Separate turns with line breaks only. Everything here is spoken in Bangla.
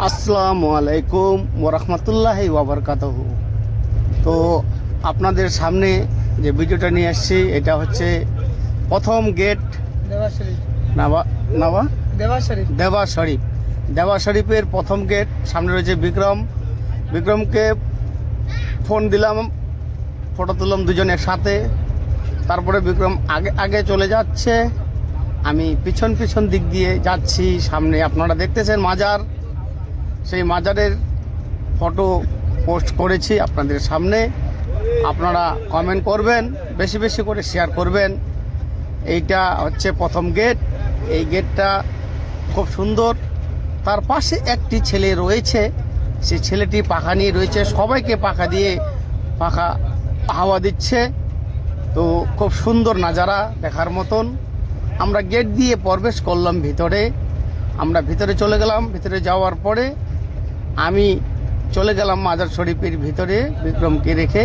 আসসালামু আলাইকুম ওরহমতুল্লাহি ওয়াবারকাতুহু। তো আপনাদের সামনে যে ভিডিওটা নিয়ে আসছি এটা হচ্ছে প্রথম গেট
দেওয়া শরীফ
নাবা নাবা
দেওয়া শরীফ
দেওয়া শরীফ। দেওয়া শরীফের প্রথম গেট। সামনে রয়েছে বিক্রমকে ফোন দিলাম, ফটো তুললাম দুজনের সাথে। তারপরে বিক্রম আগে আগে চলে যাচ্ছে, আমি পিছন পিছন দিক দিয়ে যাচ্ছি। সামনে আপনারা দেখতেছেন মাজার, সেই মাজারের ফটো পোস্ট করেছি আপনাদের সামনে। আপনারা কমেন্ট করবেন, বেশি বেশি করে শেয়ার করবেন। এইটা হচ্ছে প্রথম গেট। এই গেটটা খুব সুন্দর। তার পাশে একটি ছেলে রয়েছে, সেই ছেলেটি পাখা নিয়ে রয়েছে, সবাইকে পাখা দিয়ে পাখা হাওয়া দিচ্ছে। তো খুব সুন্দর নাজারা দেখার মতন। আমরা গেট দিয়ে প্রবেশ করলাম ভিতরে। আমরা ভিতরে চলে গেলাম। ভিতরে যাওয়ার পরে আমি চলে গেলাম মাজার শরীফের ভিতরে বিক্রমকে রেখে।